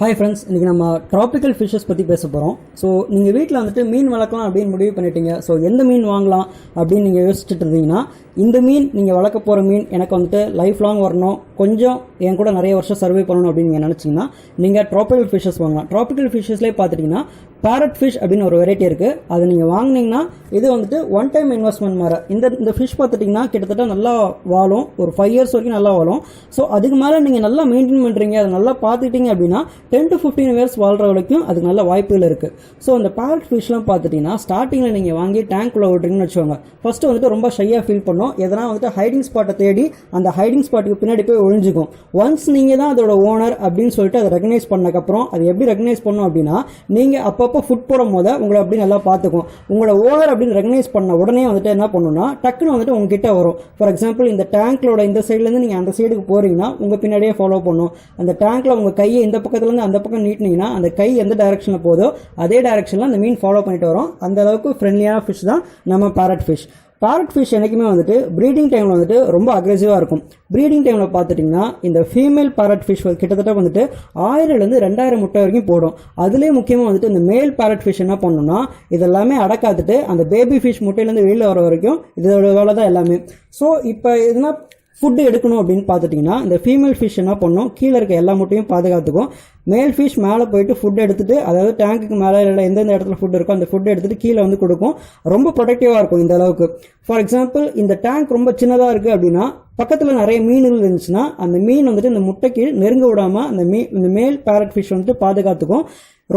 Hi friends, இன்றைக்கி நம்ம tropical fishes பற்றி பேச போகிறோம். ஸோ நீங்கள் வீட்டில் வந்துட்டு மீன் வளர்க்கலாம் அப்படின்னு முடிவு பண்ணிட்டீங்க. ஸோ எந்த மீன் வாங்கலாம் அப்படின்னு நீங்கள் யோசிச்சுட்டு இருந்தீங்கன்னா, இந்த மீன் நீங்கள் வளர்க்க போகிற மீன் எனக்கு வந்துட்டு லைஃப் லாங் வரணும், கொஞ்சம் என் கூட நிறைய வருஷம் சர்வே பண்ணணும் அப்படின்னு நீங்கள் நினச்சிங்கன்னா நீங்கள் ட்ராபிக்கல் ஃபிஷ்ஷஸ் வாங்கலாம். ட்ராபிக்கல் ஃபிஷ்ஷஸ்லேயே பார்த்துட்டிங்கன்னா பேரட் ஃபிஷ் அப்படின்னு ஒரு வெரைட்டி இருக்குது. அது நீங்கள் வாங்கினீங்கன்னா இது வந்துட்டு ஒன் டைம் இன்வெஸ்ட்மெண்ட் மாதிரி. இந்த ஃபிஷ் பார்த்துட்டிங்கன்னா கிட்டத்தட்ட நல்லா வாழும், ஒரு 5 years வரைக்கும் நல்லா வாழும். ஸோ அதுக்கு மேலே நீங்கள் நல்லா மெயின்டைன் பண்ணுறீங்க, அதை நல்லா பார்த்துக்கிட்டீங்க அப்படின்னா 10 to 15 years வாழ்கிற வரைக்கும் அதுக்கு நல்ல வாய்ப்புகள் இருக்குது. ஸோ அந்த பேரட் ஃபிஷ்லாம் பார்த்துட்டிங்கன்னா ஸ்டார்டிங்கில் நீங்கள் வாங்கி டேங்க்குள்ளே விட்றீங்கன்னு வச்சுக்கோங்க. ஃபஸ்ட்டு வந்துட்டு ரொம்ப ஷையாக ஃபீல் பண்ணும். எதனா வந்துட்டு ஹைடிங் ஸ்பாட்டை தேடி அந்த ஹைடிங் ஸ்பாட்டுக்கு பின்னாடி போய் ஒழிஞ்சிக்கும். ஒன்ஸ் நீங்கள் தான் அதோட ஓனர் அப்படின்னு சொல்லிட்டு அதை ரெகனைஸ் பண்ணக்கப்புறம் அது எப்படி ரெகனைஸ் பண்ணும் அப்படின்னா, நீங்கள் அப்பப்போ ஃபுட் போடும் போது உங்களை அப்படி நல்லா பார்த்துக்கும். உங்களோட ஓனர் அப்படின்னு ரெகனைஸ் பண்ண உடனே வந்துட்டு என்ன பண்ணுன்னா டக்குன்னு வந்துட்டு உங்ககிட்ட வரும். ஃபார் எக்ஸாம்பிள் இந்த டேங்க்லோட இந்த சைட்லேருந்து நீங்கள் அந்த சைடுக்கு போகிறீங்கன்னா உங்கள் பின்னாடியே ஃபாலோ பண்ணும். அந்த டேங்க்கில் உங்கள் கையை இந்த பக்கத்துலேருந்து அந்த பக்கம் நீட்டினீங்கன்னா அந்த கை எந்த டைரக்ஷனில் போதோ அதே டைரக்ஷனில் அந்த மீன் ஃபாலோ பண்ணிட்டு வரும். அந்த அளவுக்கு ஃப்ரெண்ட்லியான ஃபிஷ் தான் நம்ம பேரட் ஃபிஷ். பேரட் ஃபிஷ் என்றைக்குமே வந்துட்டு ப்ரீடிங் டைமில் வந்துட்டு ரொம்ப அக்ரெசிவாக இருக்கும். ப்ரீடிங் டைமில் பார்த்துட்டிங்கன்னா இந்த ஃபீமேல் பேரட் ஃபிஷ் கிட்டத்தட்ட வந்துட்டு 1000-2000 முட்டை வரைக்கும் போடும். அதுலேயே முக்கியமாக வந்துட்டு இந்த மேல் பேரட் ஃபிஷ் என்ன பண்ணணும்னா இதெல்லாமே அடக்காத்துட்டு அந்த பேபி ஃபிஷ் முட்டையிலேருந்து வெளியில் வர வரைக்கும் இதோட வேலை தான் எல்லாமே. ஸோ இப்போ எதுனா ஃபுட்டு எடுக்கணும் அப்படின்னு பார்த்துட்டிங்கன்னா இந்த ஃபீமேல் ஃபிஷ் என்ன பண்ணும், கீழே இருக்க எல்லா முட்டையும் பாதுகாத்துக்கும். மேல் ஃபிஷ் மேலே போயிட்டு ஃபுட் எடுத்துகிட்டு, அதாவது டேங்க்குக்கு மேலே இல்லை எந்தெந்த இடத்துல ஃபுட் இருக்கோ அந்த ஃபுட் எடுத்துகிட்டு கீழே வந்து கொடுக்கும். ரொம்ப ப்ரொடக்டிவாக இருக்கும் இந்த அளவுக்கு. ஃபார் எக்ஸாம்பிள் இந்த டேங்க் ரொம்ப சின்னதாக இருக்குது அப்படின்னா பக்கத்தில் நிறைய மீன்கள் இருந்துச்சுன்னா அந்த மீன் வந்துட்டு இந்த முட்டைக்கு நெருங்க விடாமல் இந்த மேல் பேரட் ஃபிஷ் வந்துட்டு பாதுகாத்துக்கும்.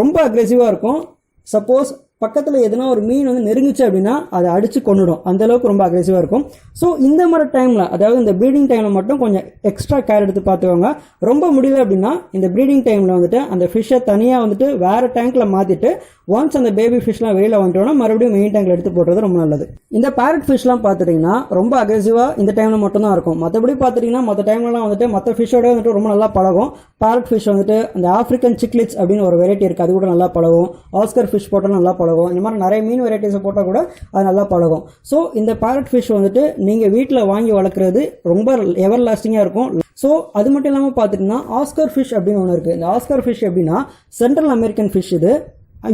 ரொம்ப அக்ரெசிவாக இருக்கும். சப்போஸ் பக்கத்தில் எதனா ஒரு மீன் வந்து நெருங்குச்சு அப்படின்னா அதை அடித்து கொண்டுடும். அந்தளவுக்கு ரொம்ப அக்ரெசிவாக இருக்கும். ஸோ இந்த மாதிரி டைமில், அதாவது இந்த ப்ரீடிங் டைமில் மட்டும் கொஞ்சம் எக்ஸ்ட்ரா கேர் எடுத்து பார்த்துக்கோங்க. ரொம்ப முடியல அப்படின்னா இந்த ப்ரீடிங் டைமில் வந்துட்டு அந்த ஃபிஷ்ஷை தனியாக வந்துட்டு வேறு டேங்க்கில் மாற்றிட்டு ஒன்ஸ் அந்த பேபி ஃபிஷ்லாம் வெளியில் வந்துட்டோன்னா மறுபடியும் மெயின் டேங்கில் எடுத்து போடுறது ரொம்ப நல்லது. இந்த பேரட் ஃபிஷ்லாம் பார்த்துட்டிங்கன்னா ரொம்ப அக்ரெசிவாக இந்த டைமில் மட்டும்தான் இருக்கும். மற்றபடி பார்த்துட்டிங்கன்னா மற்ற டைம்லலாம் வந்துட்டு மற்ற ஃபிஷ்ஷோட வந்துட்டு ரொம்ப நல்லா பழகும். பேரட் ஃபிஷ் வந்துட்டு அந்த ஆஃப்ரிக்கன் சிக்லிட்ஸ் அப்படின்னு ஒரு வெரைட்டி இருக்குது, அது கூட நல்லா பழகும். ஆஸ்கர் ஃபிஷ் போட்டாலும் நல்லா பழகும். இந்த மாதிரி நிறைய மீன் வெரைட்டிஸை போட்டால் கூட அது நல்லா பழகும். ஸோ இந்த பேரட் ஃபிஷ் வந்துட்டு நீங்கள் வீட்டில் வாங்கி வளர்க்குறது ரொம்ப எவர் லாஸ்டிங்காக இருக்கும். ஸோ அது மட்டும் இல்லாமல் பார்த்துட்டிங்கன்னா ஆஸ்கர் ஃபிஷ் அப்படின்னு ஒன்று இருக்குது. இந்த ஆஸ்கர் ஃபிஷ் எப்படின்னா சென்ட்ரல் அமெரிக்கன் ஃபிஷ். இது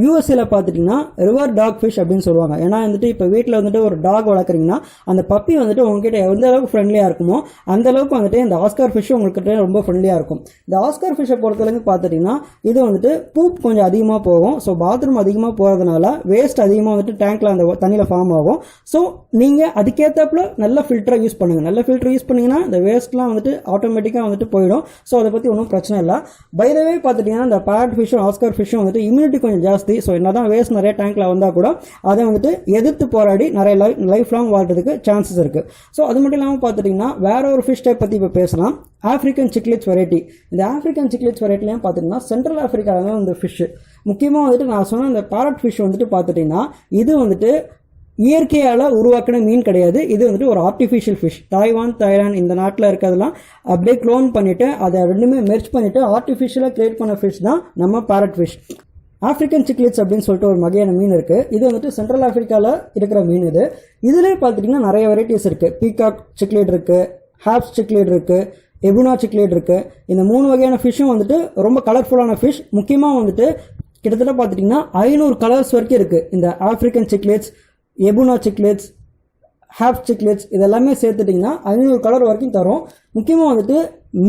யூஎஸ்ஏல பார்த்துட்டிங்கன்னா ரிவர் டாக் ஃபிஷ் அப்படின்னு சொல்லுவாங்க. ஏன்னா வந்துட்டு இப்போ வீட்டில் வந்துட்டு ஒரு டாக் வளர்க்குறீங்கன்னா அந்த பப்பி வந்துட்டு உங்ககிட்ட எந்த அளவுக்கு ஃப்ரெண்ட்லியாக இருக்குமோ அந்த அளவுக்கு வந்துட்டு இந்த ஆஸ்கர் ஃபிஷ் உங்கள்கிட்ட ரொம்ப ஃப்ரெண்ட்லியாக இருக்கும். இந்த ஆஸ்கர் ஃபிஷ்ஷை பொறுத்தளவுக்கு பார்த்துட்டிங்கன்னா இது வந்துட்டு பூப் கொஞ்சம் அதிகமாக போகும். ஸோ பாத்ரூம் அதிகமாக போகிறதுனால வேஸ்ட் அதிகமாக வந்துட்டு டேங்க்கில் அந்த தண்ணியில் ஃபார்ம் ஆகும். ஸோ நீங்கள் அதுக்கேற்றப்பில் நல்ல ஃபில்டரை யூஸ் பண்ணுங்கள். நல்ல ஃபில்டர் யூஸ் பண்ணிங்கன்னா இந்த வேஸ்ட்லாம் வந்துட்டு ஆட்டோமேட்டிக்காக வந்துட்டு போயிடும். ஸோ அதை பற்றி ஒன்றும் பிரச்சனை இல்லை. பை த வே பார்த்துட்டிங்கன்னா இந்த பேரட் ஃபிஷ்ஷும் ஆஸ்கர் ஃபிஷ்ஷும் வந்துட்டு இம்யூனிட்டி கொஞ்சம் ஜாஸ்தி. ஸோ என்னதான் வேஸ்ட் நிறைய டேங்க்ல வந்தால் கூட அதை வந்துட்டு எதிர்த்து போராடி நிறைய லைஃப் லாங் வாழ்றதுக்கு சான்சஸ் இருக்குது. ஸோ அது மட்டும் இல்லாமல் பார்த்துட்டிங்கன்னா வேற ஒரு ஃபிஷ் டைப் பற்றி இப்போ பேசலாம். African cichlids variety. இந்த ஆஃப்ரிக்கன் சிக்லிட்ஸ் வெரைட்டிலையும் பார்த்துட்டிங்கன்னா சென்ட்ரல் ஆஃப்ரிக்காவில் இந்த ஃபிஷ் முக்கியமாக வந்துட்டு நான் சொன்ன இந்த பேரட் ஃபிஷ் வந்துட்டு பார்த்துட்டிங்கன்னா இது வந்துட்டு இயற்கையால் உருவாக்கின மீன் கிடையாது. இது வந்துட்டு ஒரு ஆர்டிஃபிஷியல் ஃபிஷ். தாய்வான், தாய்லாந்து இந்த நாட்டில் இருக்கிறதெல்லாம் அப்படியே க்ளோன் பண்ணிவிட்டு அதை ரெண்டுமே மெர்ஜ் பண்ணிவிட்டு ஆர்டிஃபிஷியலாக கிரியேட் பண்ண ஃபிஷ் தான் நம்ம பேரட் ஃபிஷ். ஆஃப்ரிக்கன் சிக்லிட்ஸ் அப்படின்னு சொல்லிட்டு ஒரு வகையான மீன் இருக்குது. இது வந்துட்டு சென்ட்ரல் ஆஃப்ரிக்காவில் இருக்கிற மீன். இதுலேயே பார்த்துட்டிங்கன்னா நிறைய வெரைட்டிஸ் இருக்குது. பீகாக் சிக்லேட் இருக்குது, ஹாப்ஸ் சிக்லேட் இருக்குது, எபுனா சிக்லேட் இருக்குது. இந்த 3 வகையான ஃபிஷ்ஷும் வந்துட்டு ரொம்ப கலர்ஃபுல்லான ஃபிஷ். முக்கியமாக வந்துட்டு கிட்டத்தட்ட பார்த்துட்டிங்கன்னா 500 கலர்ஸ் வரைக்கும் இருக்குது. இந்த African chiclets, எபுனா chiclets, hop chiclets இதெல்லாமே சேர்த்துட்டிங்கன்னா 500 கலர் வரைக்கும் தரும். முக்கியமாக வந்துட்டு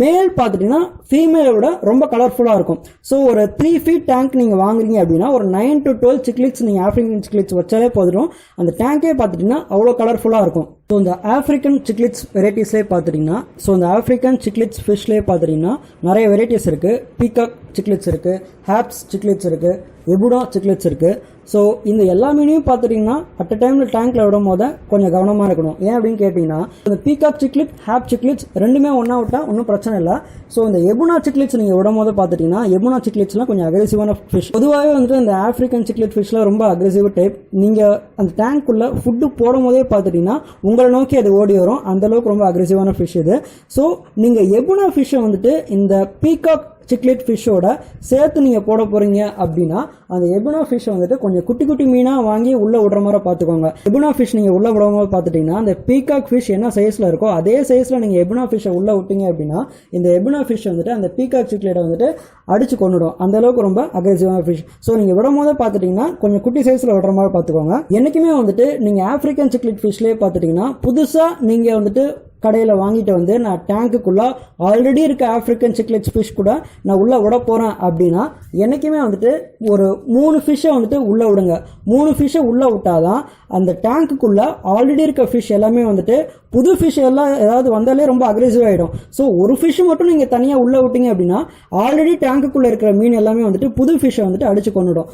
மேல் பார்த்துட்டிங்கன்னா ஃபீமேலை விட ரொம்ப கலர்ஃபுல்லாக இருக்கும். ஸோ ஒரு 3 feet டேங்க் நீங்கள் வாங்குறீங்க அப்படின்னா ஒரு 9 to 12 சிக்லிட்ஸ் நீங்கள் ஆஃப்ரிக்கன் சிக்லிட்ஸ் வச்சாலே போதும். அந்த டேங்கே பார்த்துட்டிங்கன்னா அவ்வளோ கலர்ஃபுல்லாக இருக்கும். ஸோ இந்த ஆஃப்ரிக்கன் சிக்லிட்ஸ் வெரைட்டிஸ்லேயே பார்த்துட்டிங்கன்னா இந்த ஆஃப்ரிக்கன் சிக்லிட்ஸ் ஃபிஷ்லேயே பார்த்துட்டிங்கன்னா நிறைய வெரைட்டிஸ் இருக்குது. பீகாக் சிக்லிட்ஸ் இருக்குது, ஹாப்ஸ் சிக்லிட்ஸ் இருக்குது, எபுனா சிக்லிட்ஸ் இருக்குது. ஸோ இந்த எல்லா மீனையும் பார்த்துட்டிங்கன்னா அட் அ டைமில் டேங்க்கில் விடும் போது கொஞ்சம் கவனமாக இருக்கணும். ஏன் அப்படின்னு கேட்டிங்கன்னா இந்த பீகாக் சிக்லிட், ஹாப் சிக்லிட்ஸ் ரெண்டுமே ஒன்றா விட்டால் ஒன்றும் பிரச்சனை இல்லை. ஸோ இந்த எபுனா சிக்லிட்ஸ் நீங்கள் விடும் போது பார்த்துட்டிங்கன்னா எபுனா சிக்லிட்ஸ்லாம் கொஞ்சம் அக்ரெசிவான ஃபிஷ். பொதுவாகவே வந்துட்டு இந்த ஆஃப்ரிக்கன் சிக்லிட் ஃபிஷ்லாம் ரொம்ப அக்ரெசிவ் டைப். நீங்கள் அந்த டேங்க்குள்ளே ஃபுட்டு போடும் போதே பார்த்துட்டிங்கன்னா உங்களை நோக்கி அது ஓடி வரும். அந்தளவுக்கு ரொம்ப அக்ரெசிவான ஃபிஷ் இது. ஸோ நீங்கள் எபுனா ஃபிஷ்ஷை வந்துட்டு இந்த பீகாக் சிக்லெட் ஃபிஷ்ஷோட சேர்த்து நீங்கள் போட போகிறீங்க அப்படின்னா அந்த எபுனா ஃபிஷ் வந்துட்டு கொஞ்சம் குட்டி குட்டி மீனாக வாங்கி உள்ளே விடுற மாதிரி பார்த்துக்கோங்க. எபுனா ஃபிஷ் நீங்கள் உள்ளே விடுற மாதிரி பார்த்துட்டிங்கன்னா அந்த பீகாக் ஃபிஷ் என்ன சைஸில் இருக்கோ அதே சைஸில் நீங்கள் எபுனா ஃபிஷ்ஷை உள்ளே விட்டீங்க அப்படின்னா இந்த எபுனா ஃபிஷ் வந்துட்டு அந்த பீகாக் சிக்லெட்டை வந்துட்டு அடிச்சு கொண்டுடும். அந்த அளவுக்கு ரொம்ப அக்ரெசிவான ஃபிஷ். ஸோ நீங்கள் விடும் போதே பார்த்துட்டிங்கன்னா கொஞ்சம் குட்டி சைஸில் விடுற மாதிரி பார்த்துக்கோங்க. என்றைக்குமே வந்துட்டு நீங்கள் ஆஃப்ரிக்கன் சிக்லெட் ஃபிஷ்லேயே பார்த்துட்டிங்கன்னா புதுசாக நீங்கள் வந்துட்டு கடையில் வாங்கிட்டு வந்து நான் டேங்க்குள்ளே ஆல்ரெடி இருக்க ஆஃப்ரிக்கன் சிக்லெட்ஸ் ஃபிஷ் கூட நான் உள்ளே விட போகிறேன் அப்படின்னா என்றைக்குமே வந்துட்டு ஒரு 3 ஃபிஷ்ஷை வந்துட்டு உள்ளே விடுங்க. 3 ஃபிஷ்ஷை உள்ளே விட்டாதான் அந்த டேங்க்குள்ளே ஆல்ரெடி இருக்க ஃபிஷ் எல்லாமே வந்துட்டு புது ஃபிஷ் எல்லாம் ஏதாவது வந்தாலே ரொம்ப அக்ரெசிவ் ஆகிடும். ஸோ ஒரு ஃபிஷ் மட்டும் நீங்கள் தனியாக உள்ளே விட்டீங்க அப்படின்னா ஆல்ரெடி டேங்க்குள்ளே இருக்கிற மீன் எல்லாமே வந்துட்டு புது ஃபிஷ்ஷை வந்துட்டு அடிச்சு கொண்டுடும்.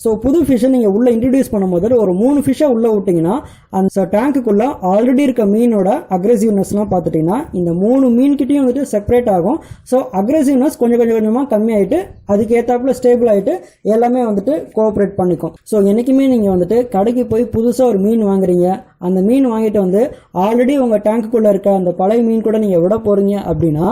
ஸோ புது ஃபிஷ்ஷை நீங்கள் உள்ளே இன்ட்ரடியூஸ் பண்ணும்போது ஒரு 3 ஃபிஷ்ஷை உள்ளே விட்டிங்கன்னா அந்த டேங்க்குள்ளே ஆல்ரெடி இருக்க மீனோட அக்ரெசிவ்னஸ்லாம் பார்த்துட்டிங்கன்னா இந்த 3 மீன்கிட்டையும் வந்துட்டு செப்பரேட் ஆகும். ஸோ அக்ரெசிவ்னஸ் கொஞ்சம் கொஞ்சமாக கம்மியாகிட்டு அதுக்கேற்றாப்புல ஸ்டேபிள் ஆகிட்டு எல்லாமே வந்துட்டு கோஆப்ரேட் பண்ணிக்கும். ஸோ என்றைக்குமே நீங்கள் வந்துட்டு கடைக்கு போய் புதுசாக ஒரு மீன் வாங்குறீங்க, அந்த மீன் வாங்கிட்டு வந்து ஆல்ரெடி உங்கள் டேங்க்குள்ளே இருக்க அந்த பழைய மீன் கூட நீங்கள் விட போகிறீங்க அப்படின்னா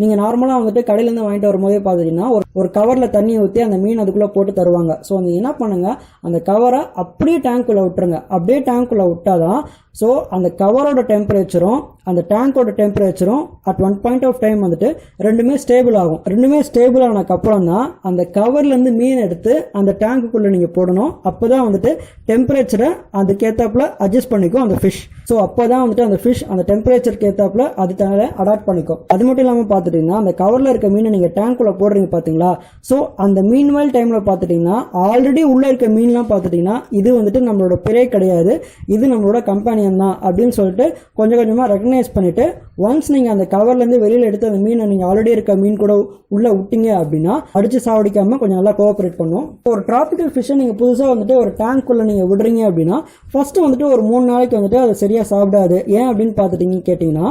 நீங்கள் நார்மலாக வந்துட்டு கடையிலேருந்து வாங்கிட்டு வரும்போதே பார்த்துட்டிங்கன்னா ஒரு கவரில் தண்ணி ஊற்றி அந்த மீன் அதுக்குள்ளே போட்டு தருவாங்க. ஸோ அந்த என்ன பண்ணுங்க, அந்த கவரை அப்படியே டேங்க்குள்ளே விட்டுருங்க. அப்படியே டேங்க்குள்ளே விட்டாதான் ஸோ அந்த கவரோட டெம்பரேச்சரும் அந்த டேங்கோட டெம்பரேச்சரும் at one point of time வந்துட்டு ரெண்டுமே ஸ்டேபிள் ஆகும். ரெண்டுமே ஸ்டேபிள் ஆனதுக்கப்புறம் தான் அந்த கவர்லேருந்து மீன் எடுத்து அந்த டேங்குக்குள்ளே நீங்கள் போடணும். அப்போ தான் வந்துட்டு டெம்பரேச்சரை அதுக்கேற்றாப்புல அட்ஜஸ்ட் பண்ணிக்கும் அந்த ஃபிஷ். ஸோ அப்போ தான் வந்துட்டு அந்த ஃபிஷ் அந்த டெம்பரேச்சருக்கு ஏற்றாப்புல அது தன்னை அடாப்ட் பண்ணிக்கும். அது மட்டும் இல்லாமல் பார்த்துட்டிங்கன்னா அந்த கவரில் இருக்க மீனை நீங்கள் டேங்க்குள்ளே போடுறீங்க பார்த்தீங்களா, ஸோ அந்த மீன்வாயில் டைமில் பார்த்துட்டிங்கன்னா ஆல்ரெடி உள்ளே இருக்க மீன்லாம் பார்த்துட்டிங்கன்னா இது வந்துட்டு நம்மளோட பிறை கிடையாது, இது நம்மளோட கம்பெனியன் தான் அப்படின்னு சொல்லிட்டு கொஞ்சம் கொஞ்சமாக ரெகனைஸ் பண்ணிவிட்டு ஒன்ஸ் நீங்கள் அந்த கவர்லேருந்து வெளியில் எடுத்து அந்த மீனை நீங்கள் ஆல்ரெடி இருக்க மீன் கூட உள்ளே விட்டீங்க அப்படின்னா அடித்து சாவடிக்காமல் கொஞ்சம் நல்லா கோஆப்ரேட் பண்ணும். ஒரு டிராபிக்கல் ஃபிஷ்ஷை நீங்கள் புதுசாக வந்துட்டு ஒரு டேங்க்குள்ளே நீங்கள் விடுறீங்க அப்படின்னா ஃபஸ்ட்டு வந்துட்டு ஒரு 3 நாளைக்கு வந்துட்டு அது சரியாக சாப்பிடாது. ஏன் அப்படின்னு பார்த்துட்டிங்க கேட்டிங்கன்னா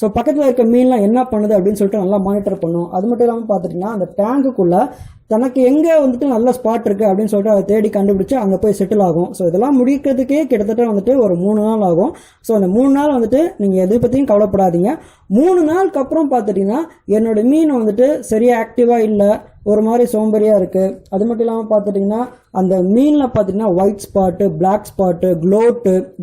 ஸோ பக்கத்தில் இருக்க மீன்லாம் என்ன பண்ணுது அப்படின்னு சொல்லிட்டு நல்லா மானிட்டர் பண்ணும். அது மட்டும் இல்லாமல் பார்த்துட்டிங்கன்னா அந்த டேங்குக்குள்ளே தனக்கு எங்கே வந்துட்டு நல்ல ஸ்பாட் இருக்குது அப்படின்னு சொல்லிட்டு அதை தேடி கண்டுபிடிச்சி அங்கே போய் செட்டில் ஆகும். ஸோ இதெல்லாம் முடிக்கிறதுக்கே கிட்டத்தட்ட வந்துட்டு ஒரு 3 நாள் ஆகும். ஸோ அந்த 3 நாள் வந்துட்டு நீங்கள் எதை பற்றியும் கவலைப்படாதீங்க. 3 நாளுக்கு அப்புறம் பார்த்துட்டிங்கன்னா என்னோடய மீன் வந்துட்டு சரியாக ஆக்டிவாக இல்லை, ஒரு மாதிரி சோம்பேறியாக இருக்குது. அது மட்டும் இல்லாமல் பார்த்துட்டிங்கன்னா அந்த மீனில் பார்த்தீங்கன்னா ஒயிட் ஸ்பாட்டு, பிளாக் ஸ்பாட்டு,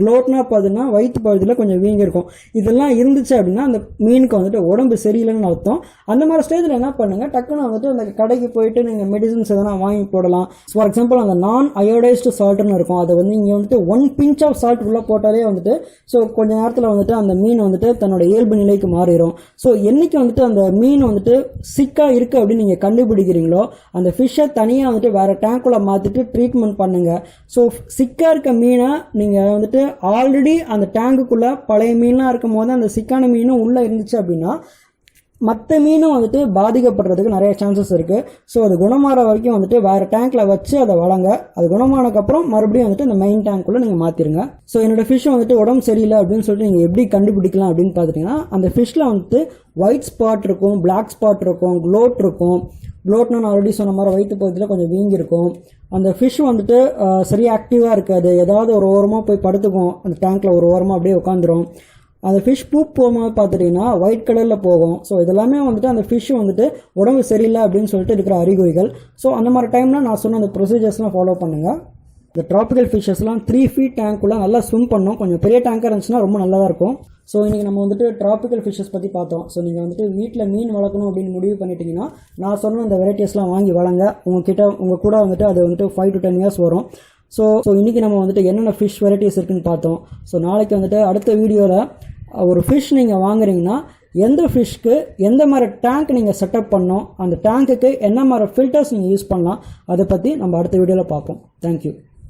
க்ளோட்னா பார்த்தீங்கன்னா வயிற்று பகுதியில் கொஞ்சம் வீங்கி இருக்கும். இதெல்லாம் இருந்துச்சு அப்படின்னா அந்த மீனுக்கு வந்துட்டு உடம்பு சரியில்லைன்னு அர்த்தம். அந்த மாதிரி ஸ்டேஜில் என்ன பண்ணுங்கள், டக்குன்னு வந்துட்டு அந்த கடைக்கு போயிட்டு நீங்கள் மெடிசன்ஸ் எதனா வாங்கி போடலாம். ஃபார் எக்ஸாம்பிள் அந்த நான் அயோடைஸ்டு சால்ட்டுன்னு இருக்கும், அதை வந்து இங்கே வந்துட்டு 1 pinch ஆஃப் சால்ட் உள்ள போட்டாலே வந்துட்டு ஸோ கொஞ்ச நேரத்தில் வந்துட்டு அந்த மீன் வந்துட்டு தன்னோட இயல்பு நிலைக்கு மாறிடும். ஸோ என்னைக்கு வந்துட்டு அந்த மீன் வந்துட்டு சிக்காக இருக்குது அப்படின்னு நீங்கள் கண்டுபிடிக்கிறீங்களோ அந்த ஃபிஷ்ஷை தனியாக வந்துட்டு வேறு டேங்க்குள்ளே மாற்றிட்டு ட்ரீட்மெண்ட் பண்ணுங்க. ஸோ சிக்காக இருக்க மீனை நீங்கள் வந்துட்டு ஆல்ரெடி அந்த டேங்குக்குள்ளே பழைய மீன்லாம் இருக்கும் போது அந்த சிக்கான மீனும் உள்ளே இருந்துச்சு அப்படின்னா மற்ற மீனும் வந்துட்டு பாதிக்கப்படுறதுக்கு நிறைய சான்சஸ் இருக்குது. ஸோ அது குணமாற வரைக்கும் வந்துட்டு வேறு டேங்க்கில் வச்சு அதை வளங்க. அது குணமானதுக்கப்புறம் மறுபடியும் வந்துட்டு இந்த மெயின் டேங்க்குள்ளே நீங்கள் மாற்றிருங்க. ஸோ என்னோடய ஃபிஷ் வந்துட்டு உடம்பு சரியில்லை அப்படின்னு சொல்லிட்டு நீங்கள் எப்படி கண்டுபிடிக்கலாம் அப்படின்னு பார்த்துட்டிங்கன்னா அந்த ஃபிஷ்ஷில் வந்துட்டு ஒயிட் ஸ்பாட் இருக்கும், பிளாக் ஸ்பாட் இருக்கும், க்ளோட் இருக்கும். க்ளோட்னா நான் ஆல்ரெடி சொன்ன மாதிரி வயிற்று பகுதியில் கொஞ்சம் வீங்கியிருக்கும். அந்த ஃபிஷ் வந்துட்டு சரியாக ஆக்டிவாக இருக்காது, ஏதாவது ஒரு ஓரமாக போய் படுத்துக்கும், அந்த டேங்க்கில் ஒரு ஓரமாக அப்படியே உட்காந்துரும். அந்த ஃபிஷ் பூப் போகும்போது பார்த்துட்டிங்கன்னா ஒயிட் கலரில் போகும். ஸோ இதெல்லாமே வந்துட்டு அந்த ஃபிஷ் வந்துட்டு உடம்பு சரியில்லை அப்படின்னு சொல்லிட்டு இருக்கிற அறிகுறிகள். ஸோ அந்த மாதிரி டைமில் நான் சொன்ன அந்த ப்ரொசீஜர்ஸ்லாம் ஃபாலோ பண்ணுங்கள். இந்த ட்ராபிக்கல் ஃபிஷ்ஷஸ்லாம் 3 feet டேங்க்குள்ளே நல்லா ஸ்விம் பண்ணணும். கொஞ்சம் பெரிய டேங்காக இருந்துச்சுன்னா ரொம்ப நல்லா இருக்கும். ஸோ இன்றைக்கி நம்ம வந்துட்டு ட்ராபிக்கல் ஃபிஷ்ஷஸ் பற்றி பார்த்தோம். ஸோ நீங்கள் வந்துட்டு வீட்டில் மீன் வளர்க்கணும் அப்படின்னு முடிவு பண்ணிட்டீங்கன்னா நான் சொன்ன இந்த வெரைட்டிஸ்லாம் வாங்கி வளங்க. உங்கள் கூட வந்துட்டு அது வந்துட்டு 5 to 10 years வரும். ஸோ இன்றைக்கி நம்ம வந்துட்டு என்னென்ன ஃபிஷ் வெரைட்டிஸ் இருக்குதுன்னு பார்த்தோம். ஸோ நாளைக்கு வந்துட்டு அடுத்த வீடியோவில் ஒரு ஃபிஷ் நீங்கள் வாங்குறீங்கன்னா எந்த ஃபிஷ்க்கு எந்த மாதிரி டேங்க் நீங்கள் செட்டப் பண்ணோம், அந்த டேங்க்குக்கு என்ன மாதிரி ஃபில்டர்ஸ் நீங்கள் யூஸ் பண்ணலாம், அதை பற்றி நம்ம அடுத்த வீடியோவில் பார்ப்போம். தேங்க்யூ.